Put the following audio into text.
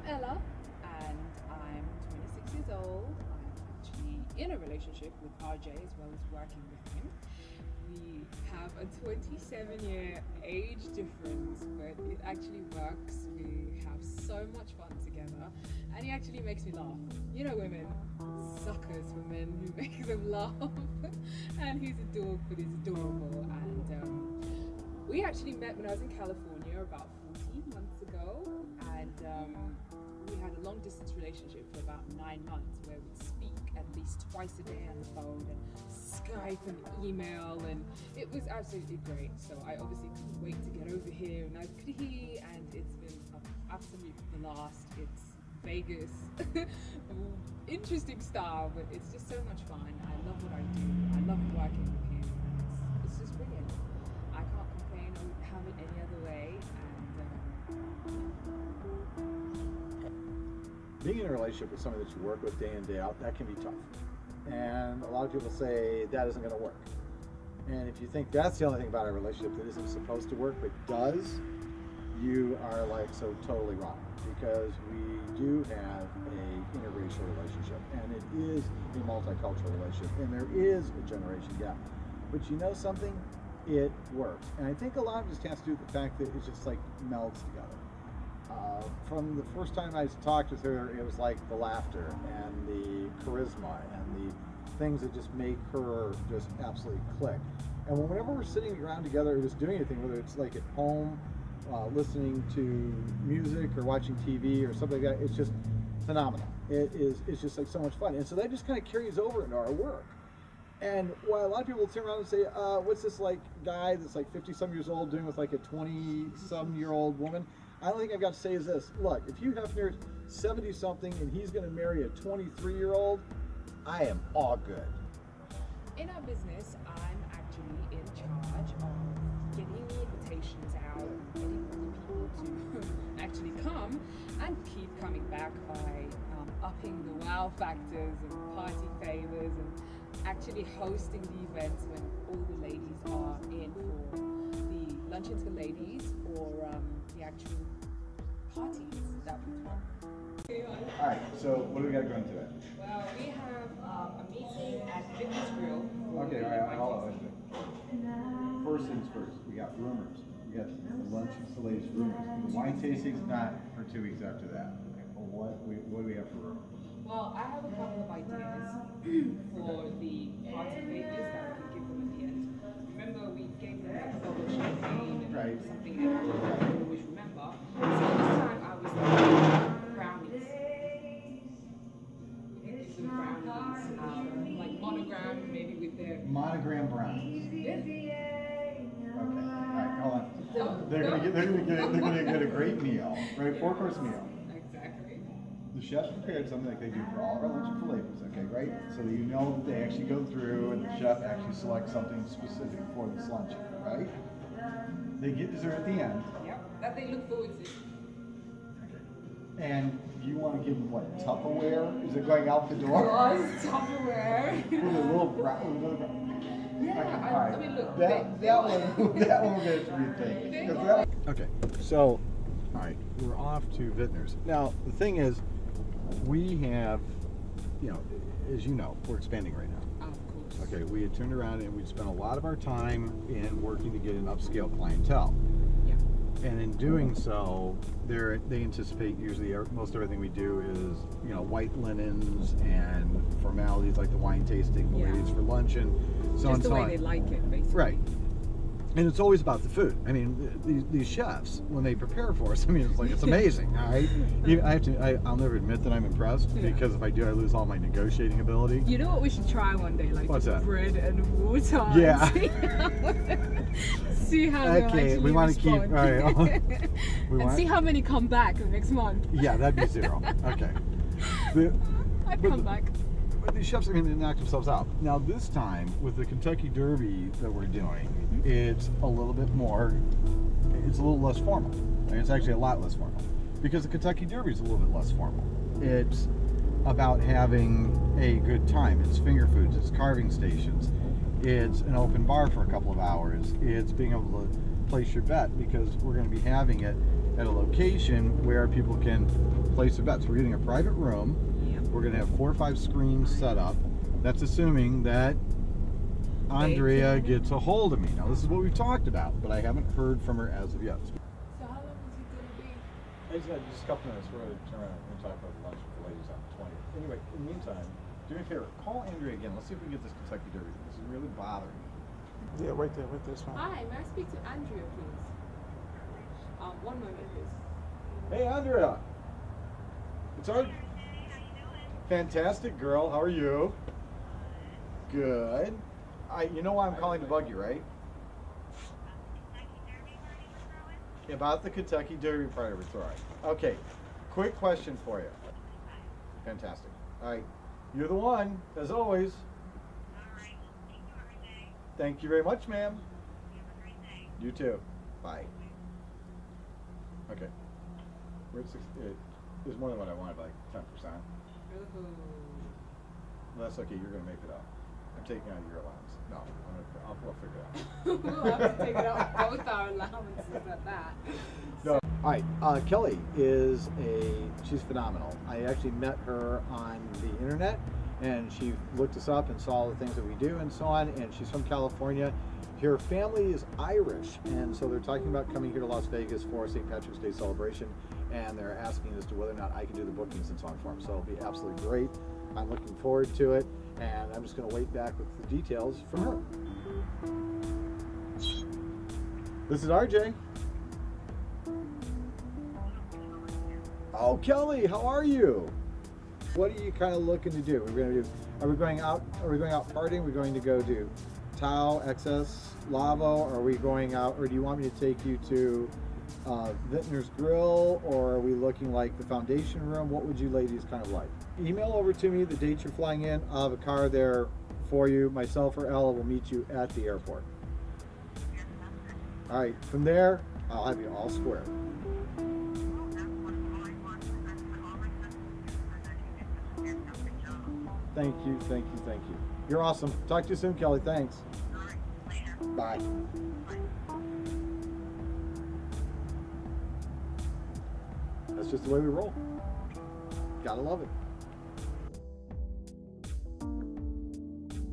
Ella, and I'm 26 years old. I'm actually in a relationship with RJ as well as working with him. We have a 27-year age difference, but it actually works. We have so much fun together, and he actually makes me laugh. You know, women, suckers for men who make them laugh. And he's a dork, but he's adorable. And we actually met when I was in California about 14 months ago, and we had a long distance relationship for about 9 months where we'd speak at least twice a day on the phone and Skype and email, and it was absolutely great. So I obviously couldn't wait to get over here, and neither could he, and it's been an absolute blast. It's Vegas, interesting style, but it's just so much fun. I love what I do. I love working with him, and it's just brilliant. I can't complain. I wouldn't have it any other way. And being in a relationship with somebody that you work with day in, day out, that can be tough. And a lot of people say that isn't going to work. And if you think that's the only thing about a relationship that isn't supposed to work but does, you are like so totally wrong. Because we do have a interracial relationship, and it is a multicultural relationship, and there is a generation gap. But you know something? It works. And I think a lot of it just has to do with the fact that it just like melds together. From the first time I talked with her, it was like the laughter and the charisma and the things that just make her just absolutely click. And whenever we're sitting around together or just doing anything, whether it's like at home, listening to music or watching TV or something like that, it's just phenomenal. It's just like so much fun. And so that just kind of carries over into our work. And while a lot of people turn around and say, what's this like guy that's like 50-some years old doing with like a 20-some-year-old woman? I don't think I've got to say is this. Look, if you have near 70-something and he's going to marry a 23-year-old, I am all good. in our business, I'm actually in charge of getting the invitations out and getting people to actually come and keep coming back by upping the wow factors and party favors and actually hosting the events when all the ladies are in for the luncheons for ladies or the actual parties that we throw. All right, so what do we got going today? Well, we have a meeting at Fitness Grill. Okay, all right, hold on. First things first, we got rumors. We got the lunch for ladies rumors. The wine tasting's not for 2 weeks after that. Well, what do we have for rumors? Well, I have a couple of ideas for the party favors that we can give them at the end. Remember, we gave them a bottle of champagne and Right. something else that we always remember. So this time I was thinking brownies. We could do some brownies, like monogram, maybe with their Monogram brownies. yeah. Okay, all right, hold on. So, They're gonna get a great meal, right? 4-course meal. Exactly. The chef prepared something like they do for all of our lunch for ladies, okay, right? So that you know that they actually go through and the chef actually selects something specific for this luncheon, right? They get dessert at the end. Yep. That they look forward to. And you want to give them what, Tupperware? Is it going out the door? Was Tupperware. With a little brown. Yeah, I mean, look. That one we're gonna have to rethink. Okay, so, all right, we're off to Vintners. Now, the thing is, we have, you know, as you know, we're expanding right now. Of course. Okay, we had turned around and we'd spent a lot of our time in working to get an upscale clientele. Yeah. And in doing so, they anticipate usually most everything we do is, you know, white linens and formalities like the wine tasting, the Yeah. ladies for luncheon, so on Just the and so way on. they like it, basically. Right. And it's always about the food. I mean, these chefs, when they prepare for us, I mean, it's like, it's amazing, all right? I'll never admit that I'm impressed, Yeah. because if I do, I lose all my negotiating ability. You know what we should try one day? Like What's that? bread and water. Yeah. See how they'll Okay, actually we want to keep, all respond. right. And see how many come back the next month. Yeah, that'd be 0. Okay. I'd but come back. But these chefs, I mean, they knock themselves out. Now, this time, with the Kentucky Derby that we're doing, it's a little bit more, it's a little less formal. I mean, it's actually a lot less formal. Because the Kentucky Derby is a little bit less formal. It's about having a good time. It's finger foods, it's carving stations, it's an open bar for a couple of hours, it's being able to place your bet, because we're going to be having it at a location where people can place their bets. We're getting a private room. Yep. We're going to have 4 or 5 screens set up. That's assuming that Andrea gets a hold of me. Now, this is what we've talked about, but I haven't heard from her as of yet. So how long is it going to be? I just got just a couple minutes. We're going to turn around and talk about the lunch with the ladies on the 20th. Anyway, in the meantime, do me a favor. Call Andrea again. Let's see if we can get this Kentucky Derby. This is really bothering me. Yeah, right there, this one. Hi, may I speak to Andrea, please? One moment, please. Hey, Andrea. It's our fantastic girl. How are you? Good. You know why I'm calling to bug you, right? About the Kentucky Derby party we're throwing. Okay, quick question for you. Fantastic. All right, you're the one, as always. Thank you very much, ma'am. You too. Bye. Okay. We're at 6. There's more than what I wanted, like 10%. Ooh. Well, that's okay. You're going to make it up. I'm taking out your allowance. No, I'll figure it out. We'll have to take it out both our allowances at that. No. All right. Kelly she's phenomenal. I actually met her on the internet, and she looked us up and saw all the things that we do and so on. And she's from California. Her family is Irish, and so they're talking about coming here to Las Vegas for St. Patrick's Day celebration, and they're asking as to whether or not I can do the bookings and so on for them. So it'll be absolutely great. I'm looking forward to it, and I'm just going to wait back with the details from her. This is RJ. Oh, Kelly, how are you? What are you kind of looking to do? Are we going out partying? Are we going to go do Tau, XS, Lavo? Are we going out, or do you want me to take you to Vintner's Grill, or are we looking like the Foundation Room? What would you ladies kind of like? Email over to me the dates you're flying in. I'll have a car there for you. Myself or Ella will meet you at the airport. All right, from there, I'll have you all square. Thank you, thank you, thank you. You're awesome. Talk to you soon, Kelly. Thanks. Bye. That's just the way we roll. Gotta love it.